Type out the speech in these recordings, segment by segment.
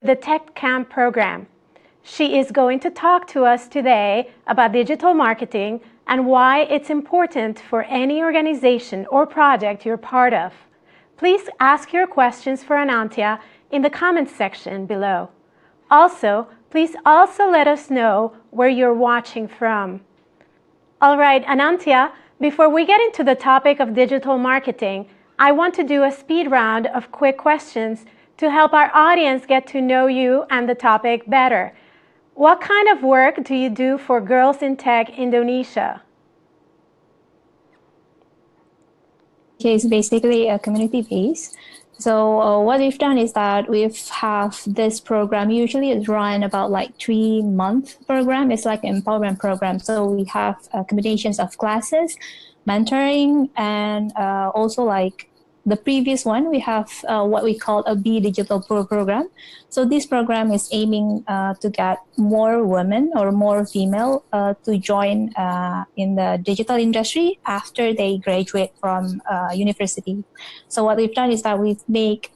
the Tech Camp program. She is going to talk to us today about digital marketing and why it's important for any organization or project you're part of. Please ask your questions for Anantya in the comments section below. Also, please let us know where you're watching from. All right, Anantya, before we get into the topic of digital marketing, I want to do a speed round of quick questions to help our audience get to know you and the topic better. What kind of work do you do for Girls in Tech Indonesia? It's basically a community base. So what we've done is that we have this program. Usually it's run about like 3-month program. It's like an empowerment program. So we have combinations of classes, mentoring, and also like the previous one, we have what we call a B Digital Pro program. So this program is aiming to get more women or more female to join in the digital industry after they graduate from university. So what we've done is that we've made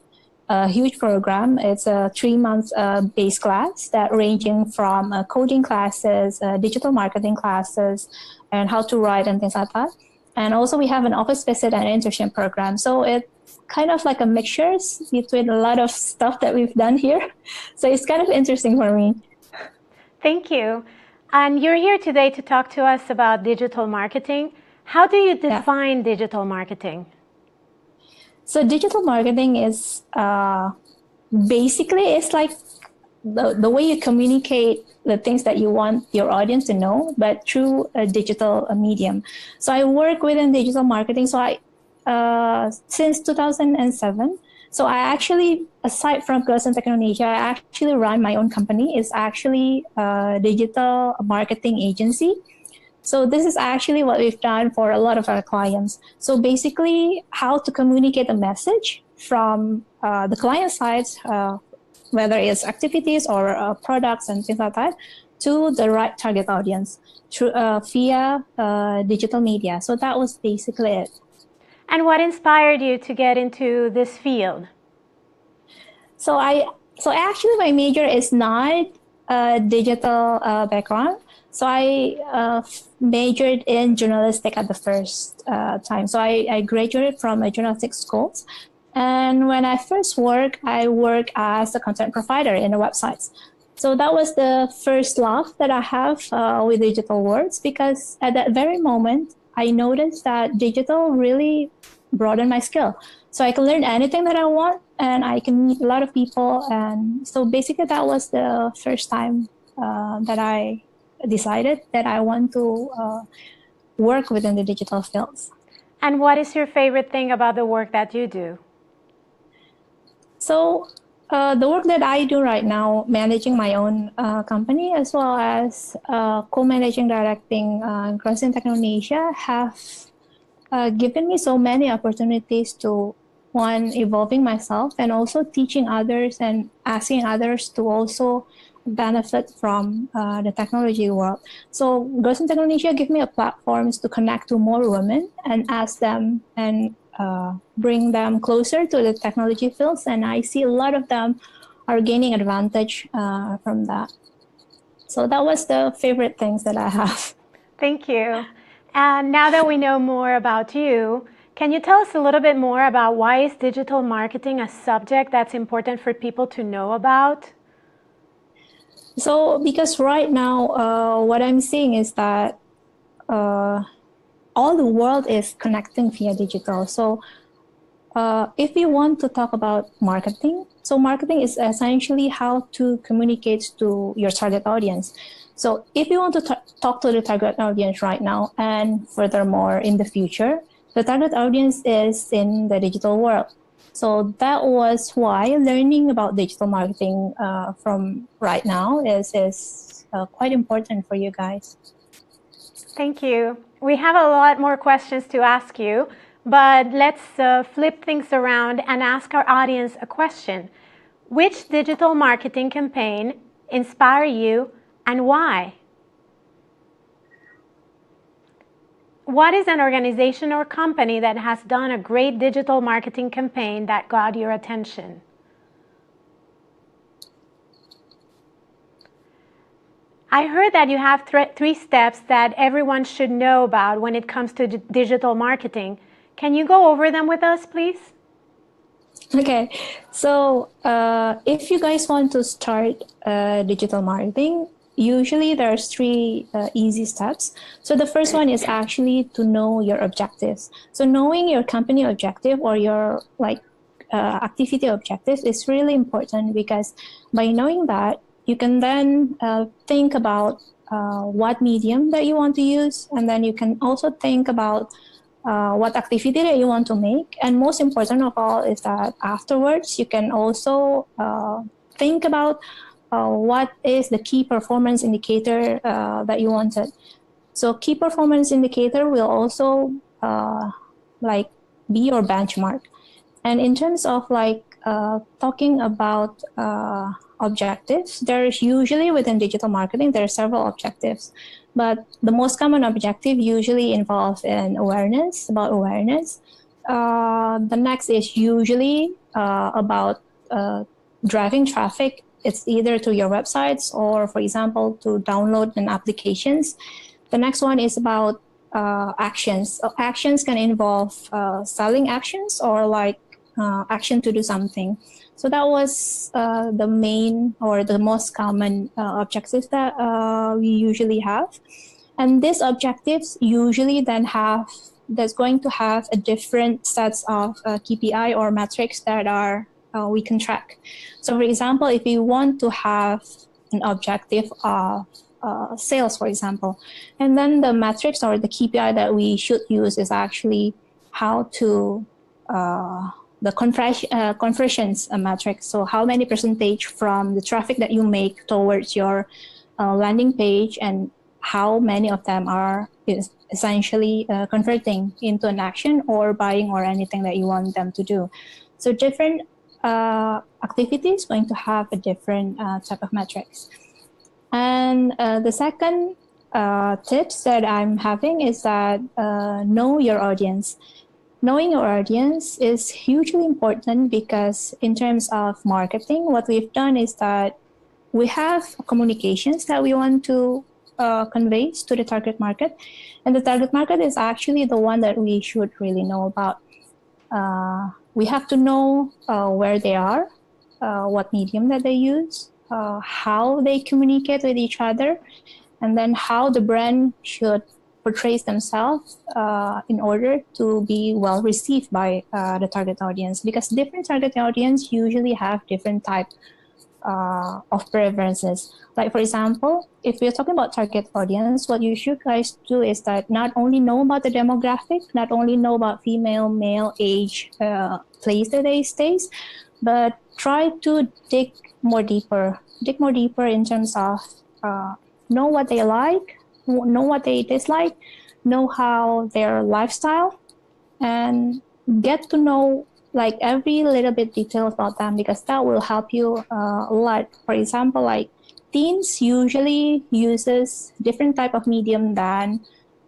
a huge program. It's a 3-month base class that ranging from coding classes, digital marketing classes, and how to write and things like that. And also we have an office visit and internship program. So it's kind of like a mixture between a lot of stuff that we've done here. So it's kind of interesting for me. Thank you. And you're here today to talk to us about digital marketing. How do you define digital marketing? So digital marketing is basically, it's like the way you communicate the things that you want your audience to know, but through a digital medium. So I work within digital marketing. So I, since 2007, so I actually, aside from Girls in Tech Indonesia, I actually run my own company. It's actually a digital marketing agency. So this is actually what we've done for a lot of our clients. So basically how to communicate a message from the client side, whether it's activities or products and things like that, to the right target audience through via digital media. So that was basically it. And what inspired you to get into this field? So actually my major is not digital background. So I majored in journalistic at the first time. So I graduated from a journalistic school. And when I first worked, I worked as a content provider in the websites. So that was the first love that I have with digital words, because at that very moment, I noticed that digital really broadened my skill. So I can learn anything that I want, and I can meet a lot of people. And so basically that was the first time that I decided that I want to work within the digital fields. And what is your favorite thing about the work that you do? So the work that I do right now, managing my own company as well as co-managing, directing Girls in Tech Indonesia, have given me so many opportunities to, one, evolving myself and also teaching others and asking others to also benefit from the technology world. So Girls in Tech Indonesia give me a platform to connect to more women and ask them and bring them closer to the technology fields, and I see a lot of them are gaining advantage from that. So that was the favorite things that I have. Thank you. And now that we know more about you, can you tell us a little bit more about why is digital marketing a subject that's important for people to know about? So because right now, what I'm seeing is that all the world is connecting via digital. So if we want to talk about marketing, so marketing is essentially how to communicate to your target audience. So if you want to talk to the target audience right now, and furthermore in the future, the target audience is in the digital world. So that was why learning about digital marketing from right now is quite important for you guys. Thank you. We have a lot more questions to ask you, but let's flip things around and ask our audience a question. Which digital marketing campaign inspired you and why? What is an organization or company that has done a great digital marketing campaign that got your attention? I heard that you have three steps that everyone should know about when it comes to digital marketing. Can you go over them with us, please? Okay, so if you guys want to start digital marketing, usually there's three easy steps. So the first one is actually to know your objectives. So knowing your company objective or your activity objectives is really important, because by knowing that, you can then think about what medium that you want to use, and then you can also think about what activity that you want to make. And most important of all is that afterwards, you can also think about what is the key performance indicator that you wanted. So key performance indicator will also be your benchmark. And in terms of talking about objectives, there's usually within digital marketing, there are several objectives. But the most common objective usually involves about awareness. The next is usually about driving traffic. It's either to your websites or, for example, to download an applications. The next one is about actions. So actions can involve selling actions or action to do something. So that was the main or the most common objectives that we usually have. And these objectives usually then that's going to have a different sets of KPI or metrics that we can track. So for example, if you want to have an objective of sales, for example, and then the metrics or the KPI that we should use is actually how to the conversions metric. So how many percentage from the traffic that you make towards your landing page, and how many of them is essentially converting into an action or buying or anything that you want them to do. So different activities going to have a different type of metrics. And the second tips that I'm having is that know your audience. Knowing your audience is hugely important, because in terms of marketing, what we've done is that we have communications that we want to convey to the target market. And the target market is actually the one that we should really know about. We have to know where they are, what medium that they use, how they communicate with each other, and then how the brand should portrays themselves in order to be well received by the target audience, because different target audience usually have different type of preferences. Like for example, if we're talking about target audience, what you should guys do is that not only know about the demographic, not only know about female, male, age, place that they stays, but try to dig more deeper in terms of know what they like, know what they dislike, know how their lifestyle, and get to know every little bit detail about them, because that will help you a lot. For example, teens usually uses different type of medium than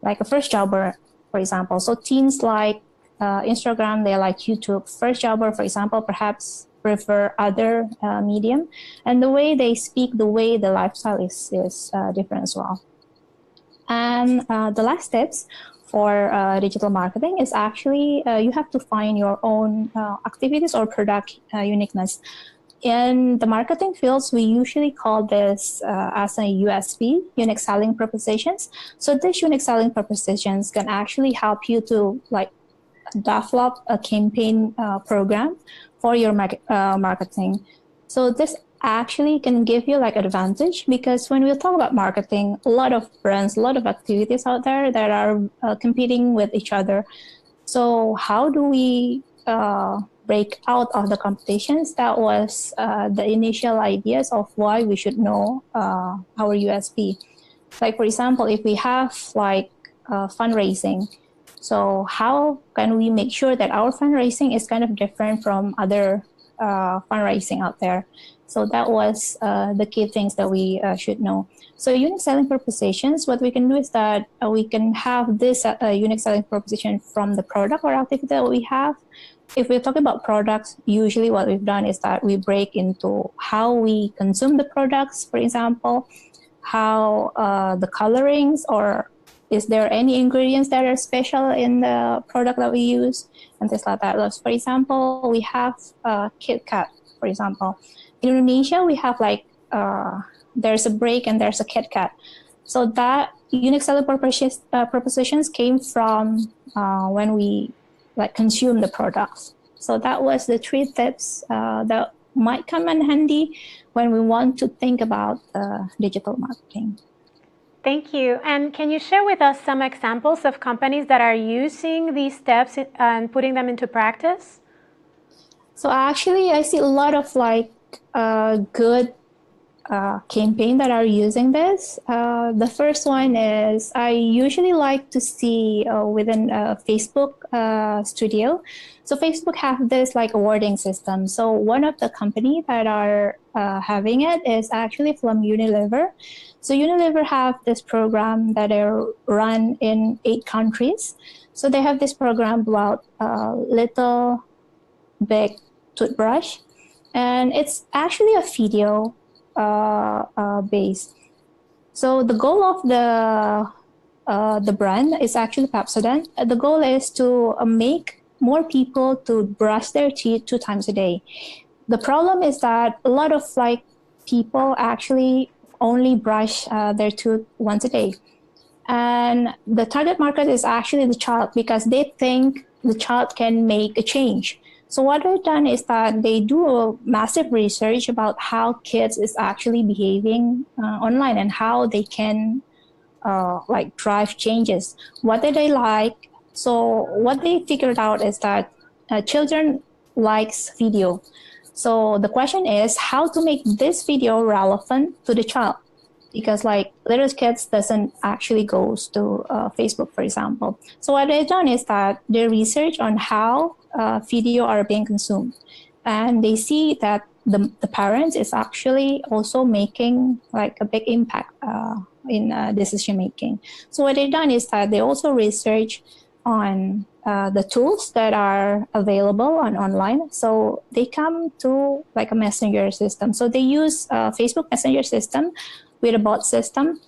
a first jobber, for example. So teens like Instagram, they like YouTube. First jobber, for example, perhaps prefer other medium, and the way they speak, the way the lifestyle is different as well. And the last steps for digital marketing is actually you have to find your own activities or product uniqueness. In the marketing fields, we usually call this as a USP, unique selling propositions. So these unique selling propositions can actually help you to develop a campaign program for your marketing. So this actually can give you advantage, because when we talk about marketing, a lot of brands, a lot of activities out there that are competing with each other. So how do we break out of the competitions? That was the initial ideas of why we should know our USP. For example, if we have fundraising, so how can we make sure that our fundraising is kind of different from other fundraising out there? So that was the key things that we should know. So unique selling propositions, what we can do is that we can have this unique selling proposition from the product or activity that we have. If we're talking about products, usually what we've done is that we break into how we consume the products, for example, how the colorings, or is there any ingredients that are special in the product that we use, and things like that. For example, we have Kit Kat, for example. In Indonesia, we have like, there's a break and there's a Kit Kat. So that unique selling propositions came from when we like consume the products. So that was the 3 tips that might come in handy when we want to think about digital marketing. Thank you. And can you share with us some examples of companies that are using these steps and putting them into practice? So actually, I see a lot of like good campaign that are using this. The first one is, I usually like to see within Facebook Studio. So Facebook have this like awarding system. So one of the company that are having it is actually from Unilever. So Unilever have this program that are run in 8 countries. So they have this program about little big toothbrush, and it's actually a video base. So the goal of the brand is actually Pepsodent. The goal is to make more people to brush their teeth 2 times a day. The problem is that a lot of like people actually only brush their tooth once a day, and the target market is actually the child, because they think the child can make a change. So what they've done is that they do a massive research about how kids is actually behaving online and how they can like drive changes. What do they like? So what they figured out is that children likes video. So the question is how to make this video relevant to the child, because like little kids doesn't actually goes to Facebook, for example. So what they've done is that they research on how video are being consumed, and they see that the parents is actually also making like a big impact in decision making. So what they've done is that they also research on the tools that are available on online. So they come to like a messenger system. So they use Facebook Messenger system with a bot system,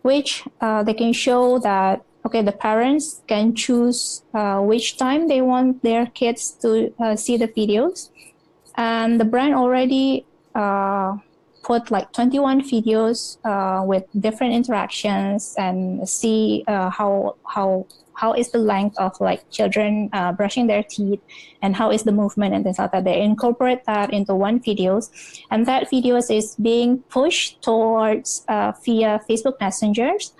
which they can show that, okay, the parents can choose which time they want their kids to see the videos. And the brand already put like 21 videos with different interactions, and see how is the length of like children brushing their teeth, and how is the movement and things like that. They incorporate that into one videos, and that videos is being pushed towards via Facebook Messengers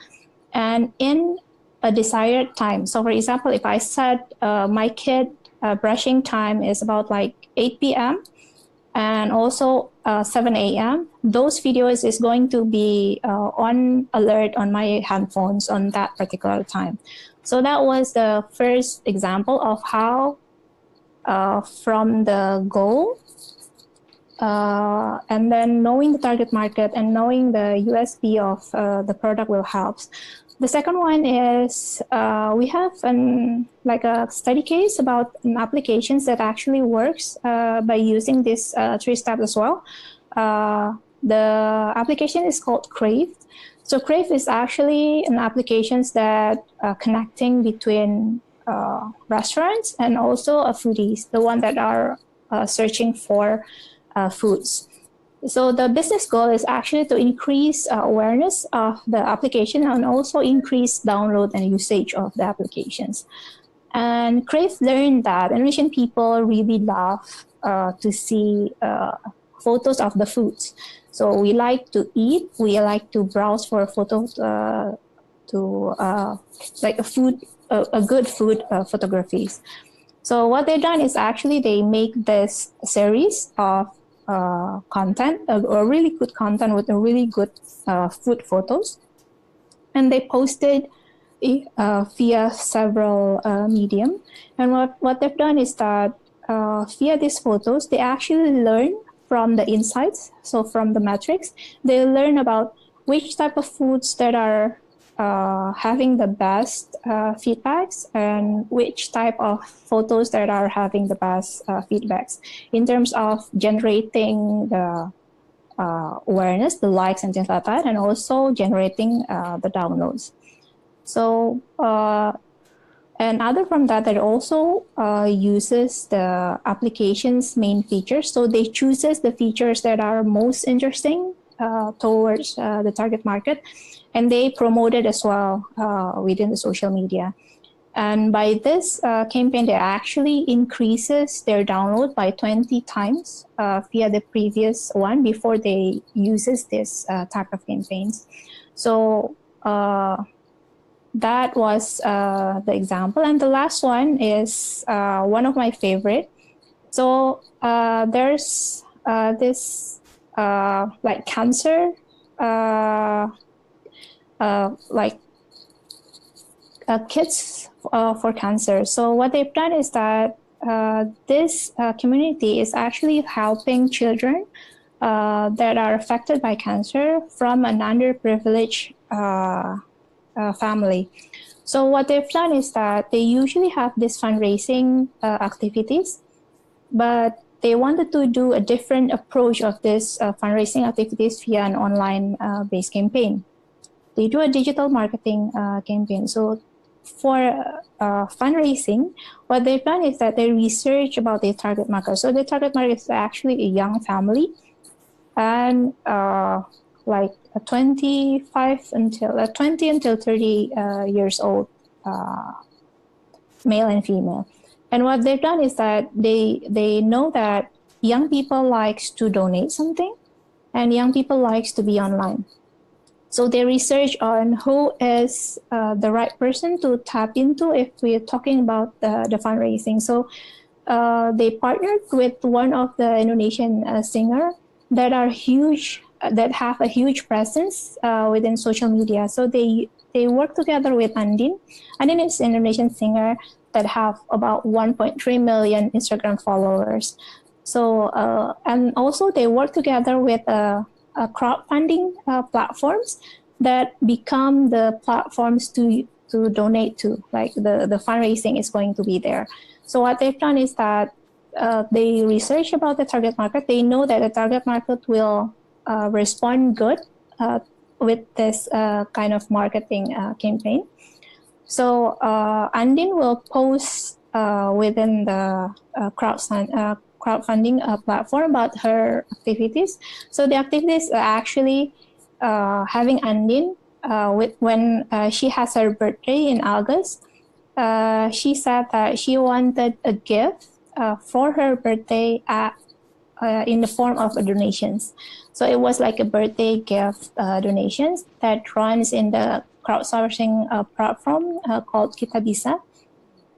and in a desired time. So for example, if I said my kid brushing time is about like 8 p.m. and also 7 a.m., those videos is going to be on alert on my handphones on that particular time. So that was the first example of how from the goal and then knowing the target market and knowing the USP of the product will help. The second one is we have like a study case about applications that actually works by using this 3 steps as well. The application is called Crave. So Crave is actually an application that connecting between restaurants and also foodies, the one that are searching for foods. So the business goal is actually to increase awareness of the application and also increase download and usage of the applications. And Crave learned that Indonesian people really love to see photos of the foods. So we like to eat, we like to browse for photos like a good food photographies. So what they've done is actually they make this series of content, a really good content with a really good food photos, and they posted via several medium. And what they've done is that via these photos, they actually learn from the insights. So from the metrics, they learn about which type of foods that are having the best feedbacks and which type of photos that are having the best feedbacks in terms of generating the awareness, the likes and things like that, and also generating the downloads. So, and other from that, it also uses the application's main features. So they chooses the features that are most interesting towards the target market, and they promote it as well within the social media. And by this campaign, they actually increases their download by 20 times via the previous one before they uses this type of campaigns. So that was the example. And the last one is one of my favorite. So there's this like cancer, like kids for cancer. So what they've done is that this community is actually helping children that are affected by cancer from an underprivileged family. So what they've done is that they usually have this fundraising activities, but they wanted to do a different approach of this fundraising activities via an online based campaign. They do a digital marketing campaign. So for fundraising, what they've done is that they research about their target market. So the target market is actually a young family, and like 20 until 30 years old, male and female. And what they've done is that they know that young people likes to donate something, and young people likes to be online. So they research on who is the right person to tap into if we're talking about the fundraising. So they partnered with one of the Indonesian singer that are huge, that have a huge presence within social media. So they work together with Andin. Andin is an Indonesian singer that have about 1.3 million Instagram followers. So and also they work together with crowdfunding platforms that become the platforms to donate to, like the fundraising is going to be there. So what they've done is that they research about the target market. They know that the target market will respond good with this kind of marketing campaign. So Andin will post within the crowdfunding platform about her activities. So the activities are actually having Andin when she has her birthday in August. She said that she wanted a gift for her birthday in the form of donations. So it was like a birthday gift donations that runs in the crowdsourcing platform called Kita Bisa.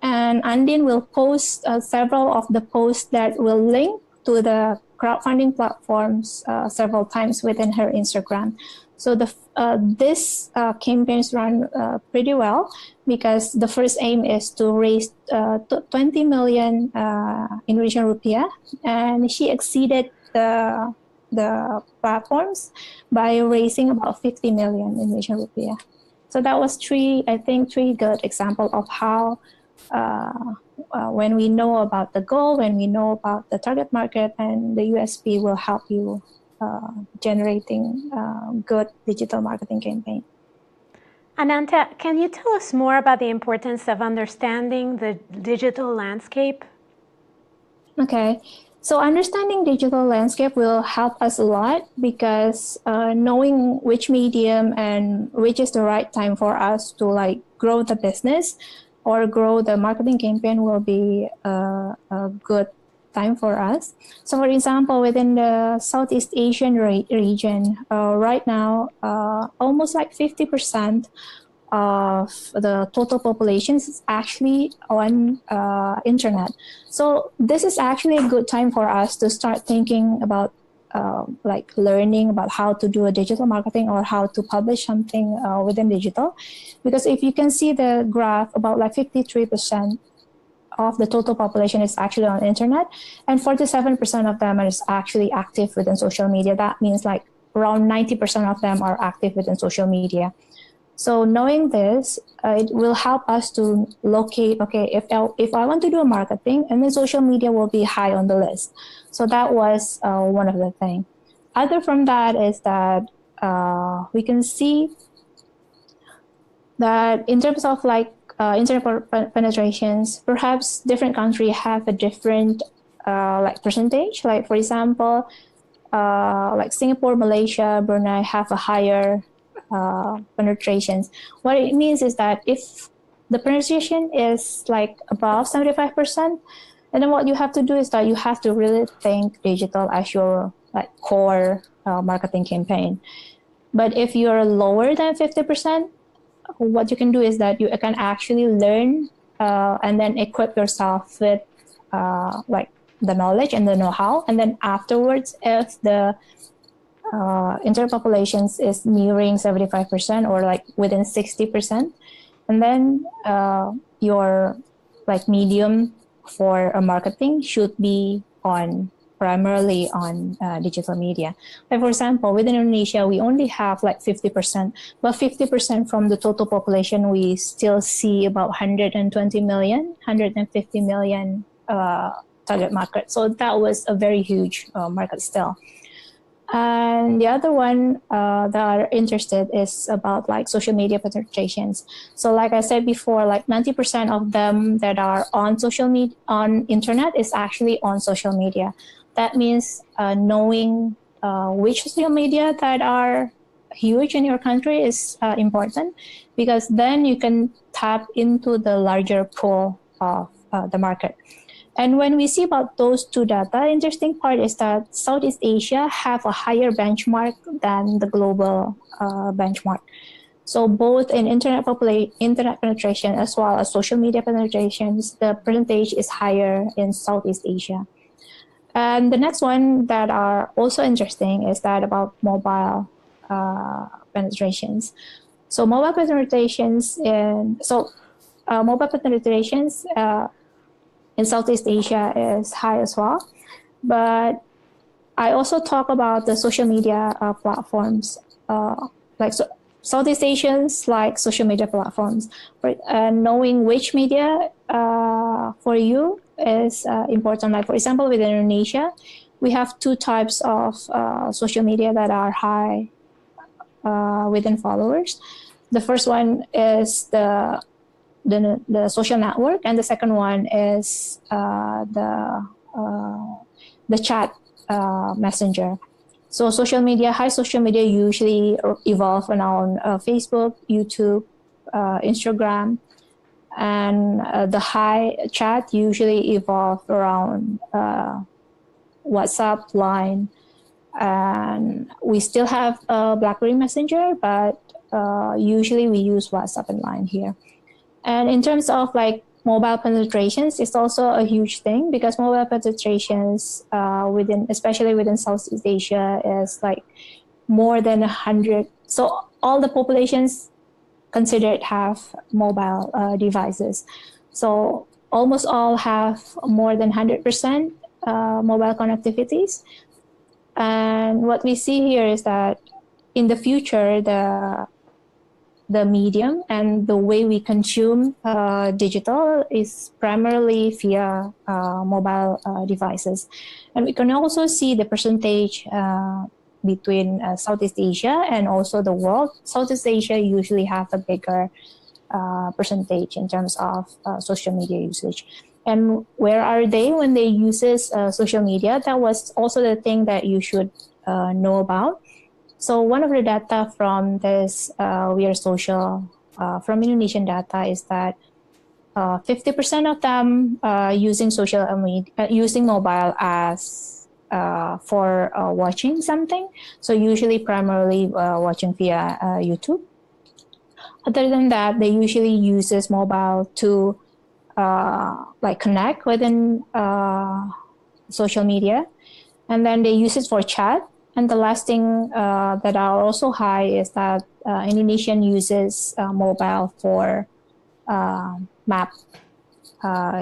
And Andin will post several of the posts that will link to the crowdfunding platforms several times within her Instagram. So this campaigns run pretty well, because the first aim is to raise 20 million Indonesian rupiah, and she exceeded the platforms by raising about 50 million Indonesian rupiah. So that was three good examples of how when we know about the goal, when we know about the target market, and the USP will help you generating good digital marketing campaign. Anantya, can you tell us more about the importance of understanding the digital landscape? Okay, so understanding digital landscape will help us a lot, because knowing which medium and which is the right time for us to like grow the business or grow the marketing campaign will be a good time for us. So for example, within the Southeast Asian region, right now, almost like 50% of the total population is actually on internet. So this is actually a good time for us to start thinking about like learning about how to do a digital marketing or how to publish something within digital. Because if you can see the graph, about like 53% of the total population is actually on internet, and 47% of them is actually active within social media. That means like around 90% of them are active within social media. So knowing this, it will help us to locate, okay, if I want to do a marketing, and then social media will be high on the list. So that was one of the things. other from that is that we can see that in terms of like internet penetrations, perhaps different countries have a different like percentage. Like for example, like Singapore, Malaysia, Brunei have a higher penetrations. What it means is that if the penetration is like above 75%, and then what you have to do is that you have to really think digital as your like core marketing campaign. But if you're lower than 50%, what you can do is that you can actually learn and then equip yourself with like the knowledge and the know-how. And then afterwards, if the interpopulations is nearing 75% or like within 60%, and then your like medium for marketing should be on primarily on digital media. Like for example, within Indonesia, we only have like 50%, but 50% from the total population, we still see about 120 million, 150 million target market. So that was a very huge market still. And the other one that are interested is about like social media penetrations. So like I said before, like 90% of them that are on social media, on internet is actually on social media. That means knowing which social media that are huge in your country is important, because then you can tap into the larger pool of the market. And when we see about those two data, interesting part is that Southeast Asia have a higher benchmark than the global benchmark. So both in internet penetration as well as social media penetrations, the percentage is higher in Southeast Asia. And the next one that are also interesting is that about mobile penetrations. So mobile penetrations in Southeast Asia is high as well. But I also talk about the social media platforms. Southeast Asians like social media platforms. Knowing which media for you is important. Like for example, within Indonesia, we have two types of social media that are high within followers. The first one is the social network, and the second one is the chat messenger. So high social media usually evolve around Facebook, YouTube, Instagram, and the high chat usually evolve around WhatsApp, Line, and we still have BlackBerry Messenger, but usually we use WhatsApp and Line here. And in terms of like mobile penetrations, it's also a huge thing, because mobile penetrations especially within Southeast Asia, is like more than 100. So all the populations considered have mobile devices. So almost all have more than 100% mobile connectivities. And what we see here is that in the future, the medium and the way we consume digital is primarily via mobile devices. And we can also see the percentage between Southeast Asia and also the world. Southeast Asia usually have a bigger percentage in terms of social media usage. And where are they when they use social media? That was also the thing that you should know about. So one of the data from this We Are Social from Indonesian data is that 50% of them using using mobile as for watching something. So usually primarily watching via YouTube. Other than that, they usually uses mobile to like connect within social media, and then they use it for chat. And the last thing that are also high is that Indonesian uses mobile for map,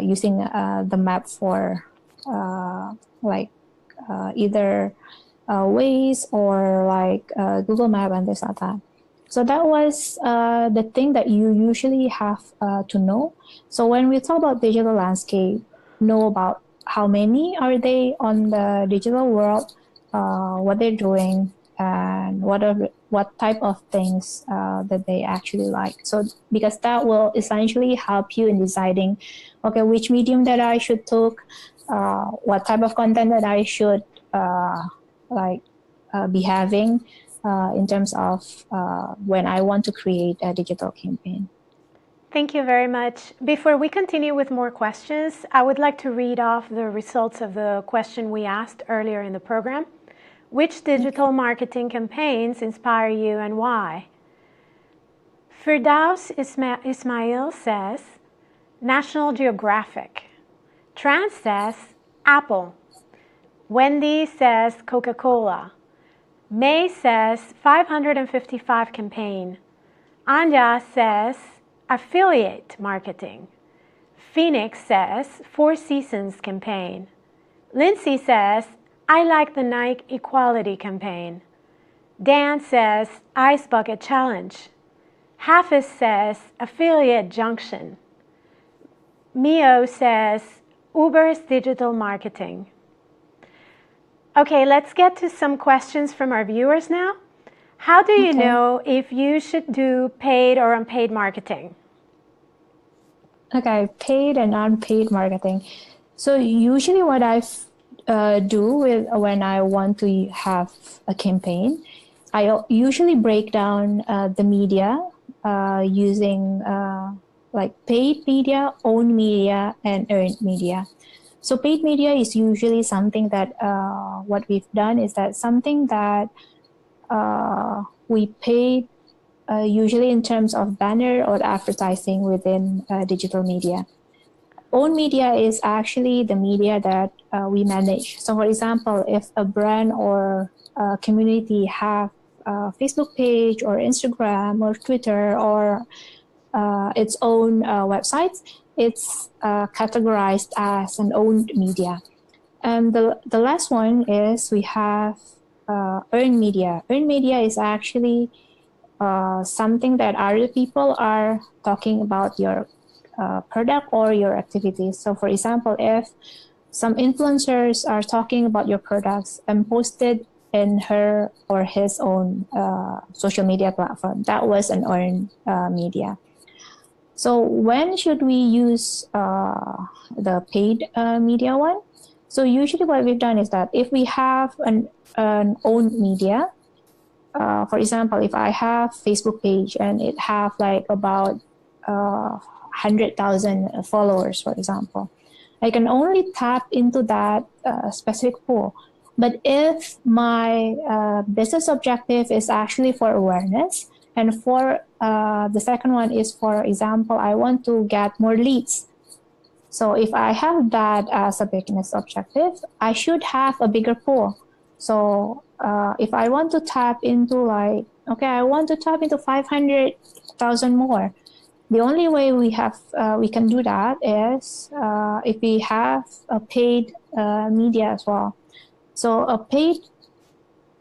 using the map for either Waze or like Google Map and this and that. So that was the thing that you usually have to know. So when we talk about digital landscape, know about how many are they on the digital world, what they're doing, and what type of things that they actually like. So because that will essentially help you in deciding, okay, which medium that I should take, what type of content that I should be having in terms of when I want to create a digital campaign. Thank you very much. Before we continue with more questions, I would like to read off the results of the question we asked earlier in the program. Which digital marketing campaigns inspire you and why? Firdaus Ismail says, National Geographic. Trans says, Apple. Wendy says, Coca-Cola. May says, 555 campaign. Anja says, affiliate marketing. Phoenix says, Four Seasons campaign. Lindsay says, I like the Nike Equality campaign. Dan says, Ice Bucket Challenge. Hafiz says, Affiliate Junction. Mio says, Uber's digital marketing. Okay, let's get to some questions from our viewers now. How do you know if you should do paid or unpaid marketing? Okay, paid and unpaid marketing. So usually what I do when I want to have a campaign, I usually break down the media using like paid media, owned media, and earned media. So paid media is usually something that what we've done is that something that we paid usually in terms of banner or advertising within digital media. Owned media is actually the media that we manage. So for example, if a brand or a community have a Facebook page or Instagram or Twitter or its own websites, it's categorized as an owned media. And the last one is we have earned media. Earned media is actually something that other people are talking about your product or your activities. So for example, if some influencers are talking about your products and posted in her or his own social media platform, that was an earned media. So when should we use the paid media one? So usually what we've done is that if we have an owned media, for example, if I have Facebook page and it have like about 100,000 followers, for example, I can only tap into that specific pool. But if my business objective is actually for awareness, and for the second one is, for example, I want to get more leads. So if I have that as a business objective, I should have a bigger pool. So if I want to tap into I want to tap into 500,000 more. The only way we can do that is if we have a paid media as well. So a paid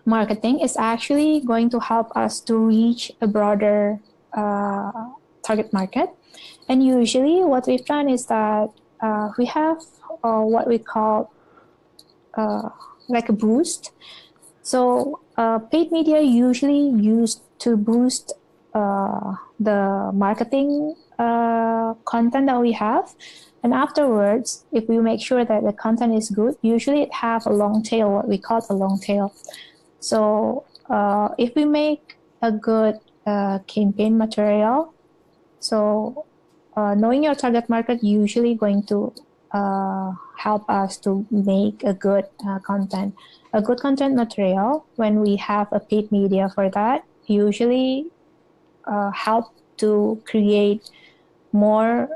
marketing is actually going to help us to reach a broader target market. And usually what we've done is that we have what we call like a boost. So paid media usually used to boost the marketing content that we have. And afterwards, if we make sure that the content is good, usually it have a long tail, what we call a long tail. So if we make a good campaign material, so knowing your target market usually going to help us to make a good content. A good content material, when we have a paid media for that, usually help to create more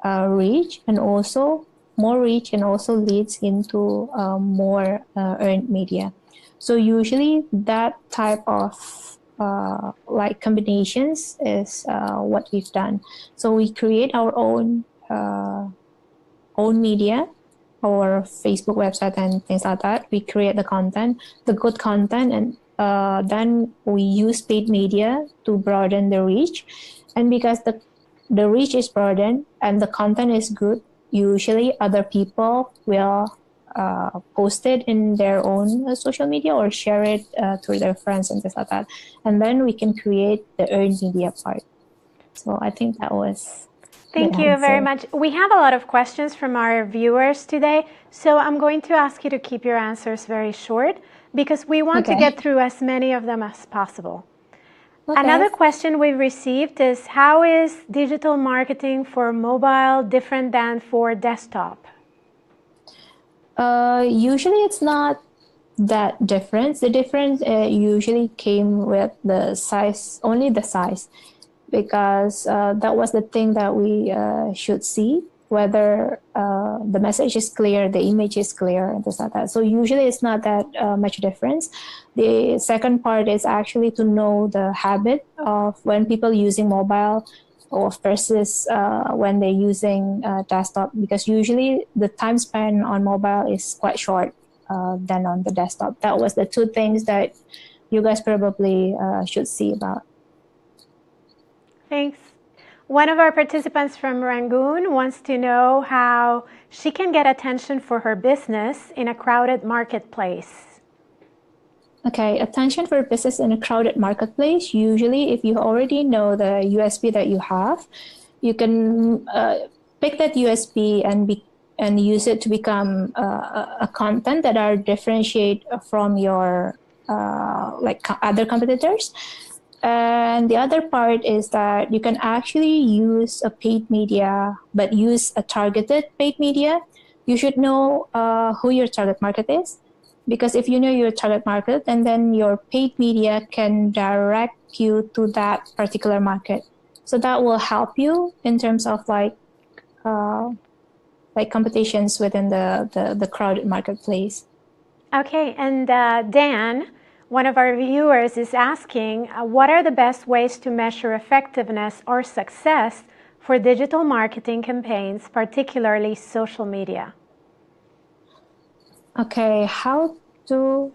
reach, and also more reach and also leads into more earned media. So usually that type of like combinations is what we've done. So we create our own media, our Facebook website and things like that. We create the content, the good content, and then we use paid media to broaden the reach. And because the reach is broadened and the content is good, usually other people will post it in their own social media or share it to their friends and things like that. And then we can create the earned media part. So I think that was Thank you very much. We have a lot of questions from our viewers today, so I'm going to ask you to keep your answers very short because we want to get through as many of them as possible. Another question we've received is, how is digital marketing for mobile different than for desktop? Usually it's not that different. The difference usually came with the size, only the size, because that was the thing that we should see, whether the message is clear, the image is clear, and things like that. So usually it's not that much difference. The second part is actually to know the habit of when people using mobile or versus when they're using desktop, because usually the time spent on mobile is quite short than on the desktop. That was the two things that you guys probably should see about. Thanks. One of our participants from Rangoon wants to know how she can get attention for her business in a crowded marketplace. Okay, attention for business in a crowded marketplace. Usually, if you already know the USP that you have, you can pick that USP and use it to become a content that are differentiate from your other competitors. And the other part is that you can actually use a paid media, but use a targeted paid media. You should know who your target market is, because if you know your target market, and then your paid media can direct you to that particular market. So that will help you in terms of like competitions within the crowded marketplace. Okay, and Dan, one of our viewers, is asking, what are the best ways to measure effectiveness or success for digital marketing campaigns, particularly social media? Okay, how to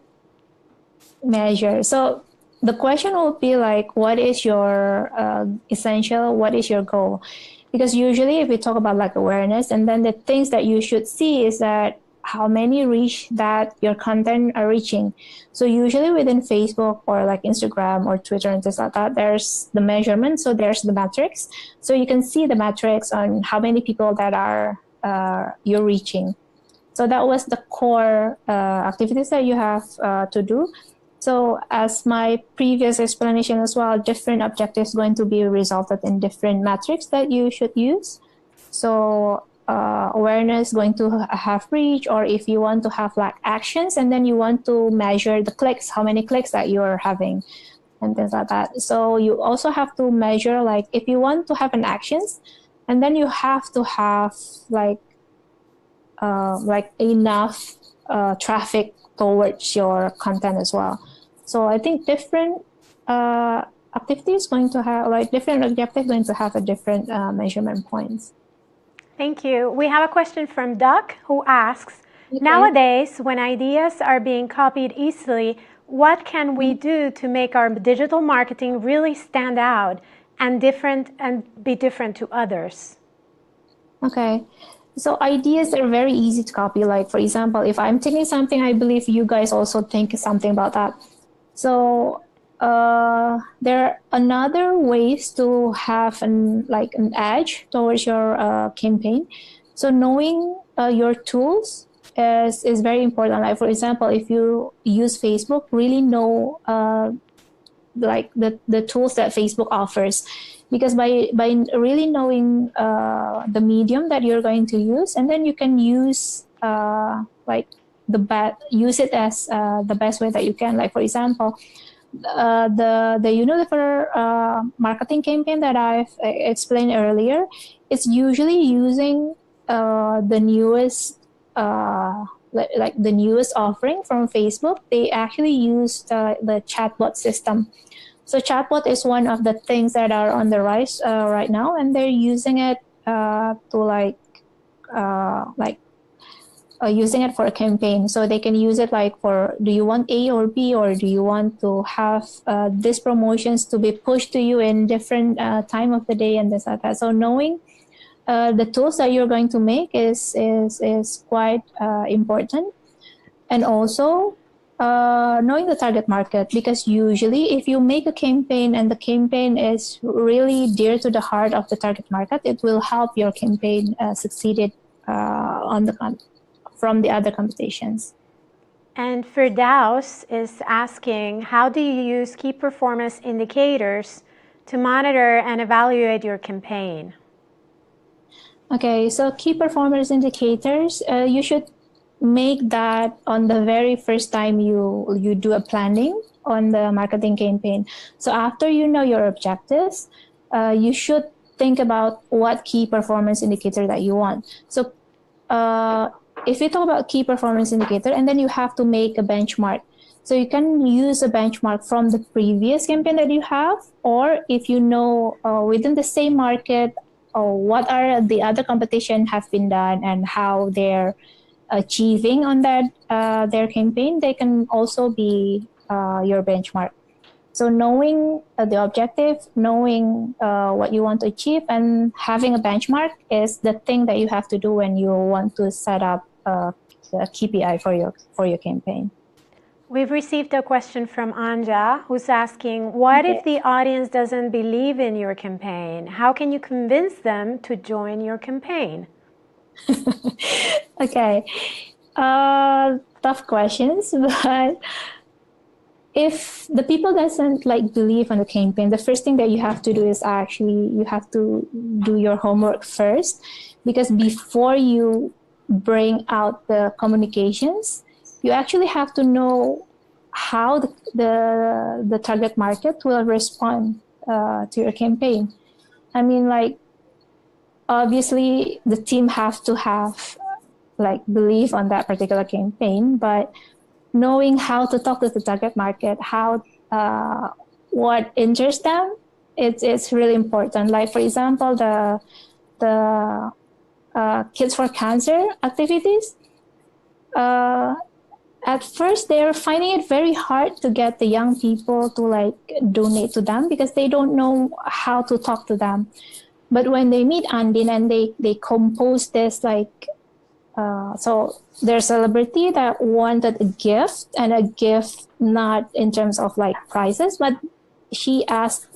measure? So the question will be like, what is your essential, what is your goal? Because usually if we talk about like awareness, and then the things that you should see is that how many reach that your content are reaching. So usually within Facebook or like Instagram or Twitter and things like that, there's the measurement. So there's the metrics. So you can see the metrics on how many people that are you're reaching. So that was the core activities that you have to do. So as my previous explanation as well, different objectives going to be resulted in different metrics that you should use. So awareness going to have reach, or if you want to have like actions, and then you want to measure the clicks, how many clicks that you're having and things like that. So you also have to measure, like if you want to have an actions, and then you have to have like enough traffic towards your content as well. So I think different activities going to have like different objectives going to have a different measurement points. Thank you. We have a question from Duck who asks, nowadays, when ideas are being copied easily, what can we do to make our digital marketing really stand out and be different to others? Okay. So ideas are very easy to copy. Like, for example, if I'm thinking something, I believe you guys also think something about that. So there are another ways to have an edge towards your campaign. So knowing your tools is very important. Like, for example, if you use Facebook, really know like the tools that Facebook offers, because by really knowing the medium that you're going to use, and then you can use use it as the best way that you can. Like, for example, the Unilever marketing campaign that I've explained earlier, it's usually using the newest the newest offering from Facebook. They actually use the chatbot system. So chatbot is one of the things that are on the rise right now, and they're using it to using it for a campaign. So they can use it like for, do you want A or B, or do you want to have these promotions to be pushed to you in different time of the day and this like that. So knowing the tools that you're going to make is quite important. And also knowing the target market, because usually if you make a campaign and the campaign is really dear to the heart of the target market, it will help your campaign succeed from the other competitions. And Firdaus is asking, how do you use key performance indicators to monitor and evaluate your campaign? Okay, so key performance indicators, you should make that on the very first time you do a planning on the marketing campaign. So after you know your objectives, you should think about what key performance indicator that you want. So if you talk about key performance indicator, and then you have to make a benchmark. So you can use a benchmark from the previous campaign that you have, or if you know within the same market, what are the other competition have been done and how they're achieving on that their campaign, they can also be your benchmark. So knowing the objective, knowing what you want to achieve, and having a benchmark is the thing that you have to do when you want to set up a KPI for your campaign. We've received a question from Anja, who's asking, what if the audience doesn't believe in your campaign? How can you convince them to join your campaign? Okay, tough questions, but if the people doesn't believe on the campaign, the first thing that you have to do is actually you have to do your homework first, because before you bring out the communications, you actually have to know how the target market will respond to your campaign. I mean, obviously the team have to have belief on that particular campaign, but knowing how to talk to the target market, how what interests them, it's really important. Like for example, the Kids for Cancer activities. At first, they're finding it very hard to get the young people to donate to them because they don't know how to talk to them. But when they meet Andin and they compose this so there's a celebrity that wanted a gift, and a gift not in terms of prizes, but she asked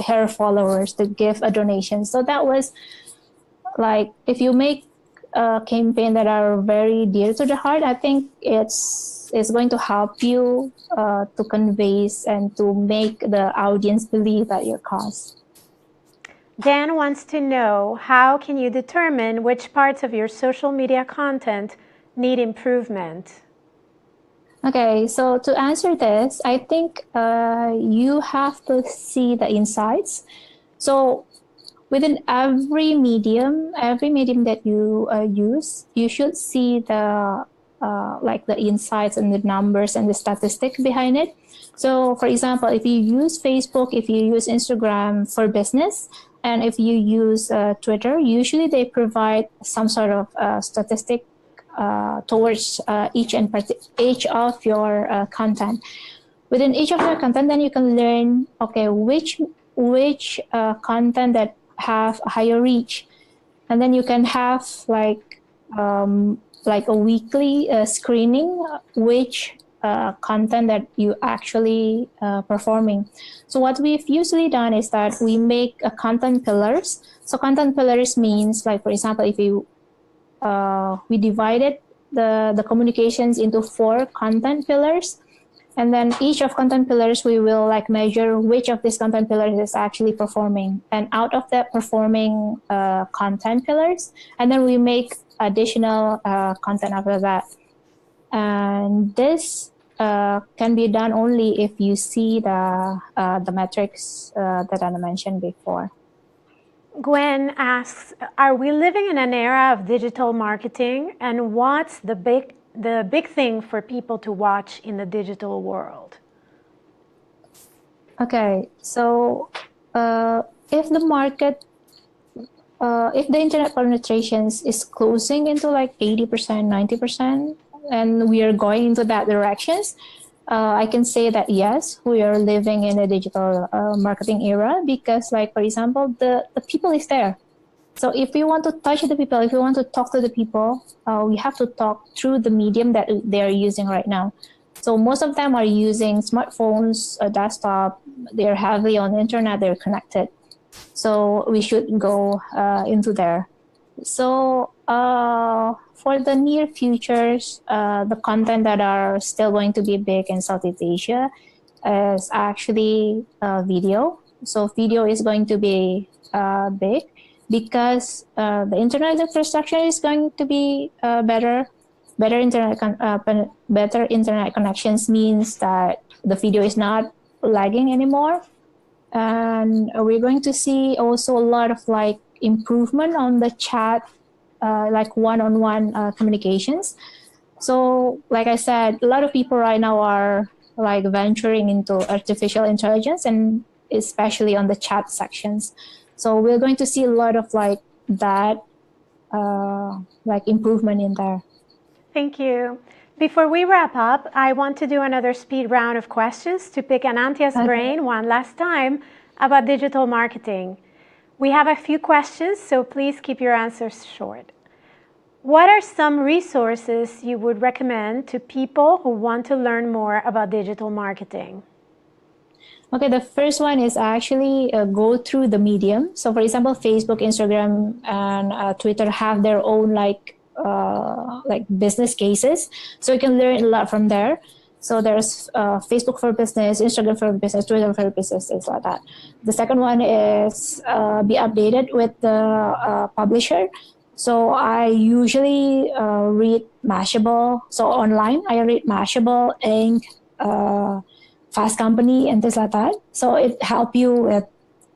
her followers to give a donation. So that was if you make a campaign that are very dear to the heart, I think it's going to help you to convey and to make the audience believe at your cause. Dan wants to know, how can you determine which parts of your social media content need improvement? Okay, so to answer this, I think you have to see the insights. So within every medium that you use, you should see the insights and the numbers and the statistics behind it. So for example, if you use Facebook, if you use Instagram for business, and if you use Twitter, usually they provide some sort of statistic towards each of your content. Within each of your content, then you can learn, okay, which content that have a higher reach, and then you can have a weekly screening which content that you actually performing. So what we've usually done is that we make content pillars. So content pillars means, for example, if you we divided the communications into 4 content pillars, and then each of content pillars we will measure which of these content pillars is actually performing, and out of that performing content pillars, and then we make additional content after that. And this can be done only if you see the metrics that I mentioned before. Gwen asks, are we living in an era of digital marketing, and what's the big thing for people to watch in the digital world? Okay, so if the market, if the internet penetrations is closing into 80%, 90%, and we are going into that directions, I can say that yes, we are living in a digital marketing era, because for example, the people is there. So if we want to touch the people, if we want to talk to the people, we have to talk through the medium that they are using right now. So most of them are using smartphones, a desktop. They're heavily on the internet. They're connected. So we should go into there. So for the near futures, the content that are still going to be big in Southeast Asia is actually video. So video is going to be big because the internet infrastructure is going to be better. Better internet connections means that the video is not lagging anymore. And we're going to see also a lot of like improvement on the chat, like one-on-one communications. So like I said, a lot of people right now are like venturing into artificial intelligence, and especially on the chat sections. So we're going to see a lot of like that, like improvement in there. Thank you. Before we wrap up, I want to do another speed round of questions to pick Anantya's brain one last time about digital marketing. We have a few questions, so please keep your answers short. What are some resources you would recommend to people who want to learn more about digital marketing? Okay, the first one is actually go through the medium. So for example, Facebook, Instagram, and Twitter have their own like business cases. So you can learn a lot from there. So there's Facebook for business, Instagram for business, Twitter for business, things like that. The second one is be updated with the publisher. So I usually read Mashable. So online, I read Mashable, Inc., Fast Company, and things like that. So it helps you with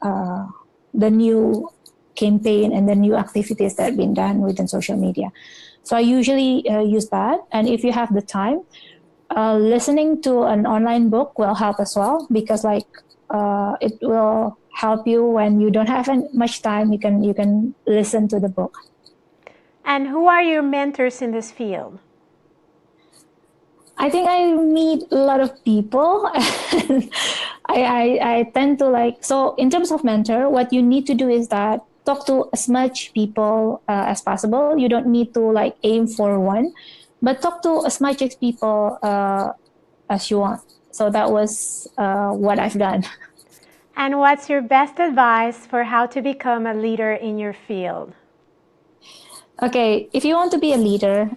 the new campaign and the new activities that have been done within social media. So I usually use that. And if you have the time, listening to an online book will help as well, because like it will help you when you don't have much time. You can listen to the book. And who are your mentors in this field? I think I meet a lot of people. I tend to like, so in terms of mentor, what you need to do is that talk to as much people as possible. You don't need to like aim for one, but talk to as much as people as you want. So that was what I've done. And what's your best advice for how to become a leader in your field? Okay, if you want to be a leader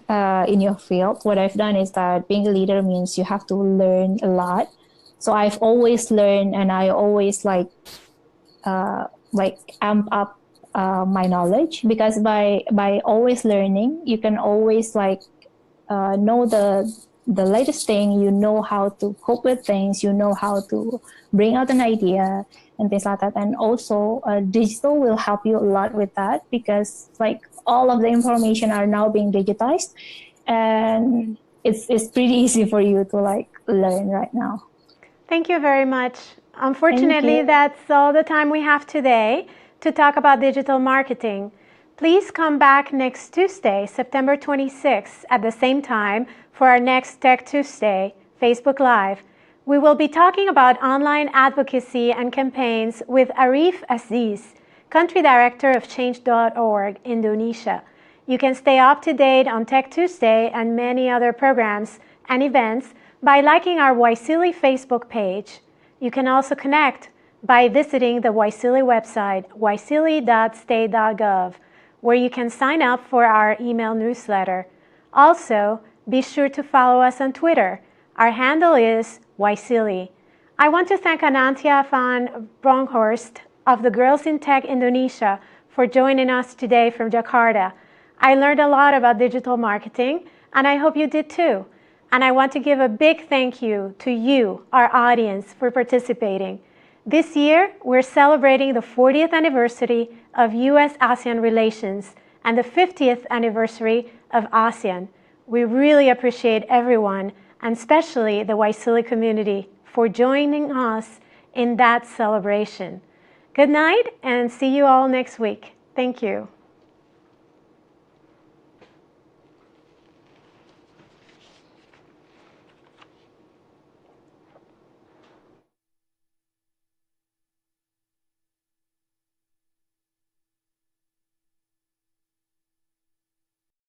in your field, what I've done is that being a leader means you have to learn a lot. So I've always learned, and I always like amp up my knowledge, because by always learning, you can always like know the latest thing. You know how to cope with things. You know how to bring out an idea and things like that. And also, digital will help you a lot with that, because like all of the information are now being digitized, and it's pretty easy for you to like learn right now. Thank you very much. Unfortunately, that's all the time we have today to talk about digital marketing. Please come back next Tuesday, September 26th at the same time for our next Tech Tuesday Facebook Live. We will be talking about online advocacy and campaigns with Arif Aziz, Country Director of Change.org, Indonesia. You can stay up to date on Tech Tuesday and many other programs and events by liking our YSEALI Facebook page. You can also connect by visiting the YSEALI website, yseali.state.gov, where you can sign up for our email newsletter. Also, be sure to follow us on Twitter. Our handle is YSEALI. I want to thank Anantya Van Bronckhorst of the Girls in Tech Indonesia for joining us today from Jakarta. I learned a lot about digital marketing, and I hope you did too. And I want to give a big thank you to you, our audience, for participating. This year, we're celebrating the 40th anniversary of US-ASEAN relations and the 50th anniversary of ASEAN. We really appreciate everyone, and especially the YSEALI community, for joining us in that celebration. Good night, and see you all next week. Thank you.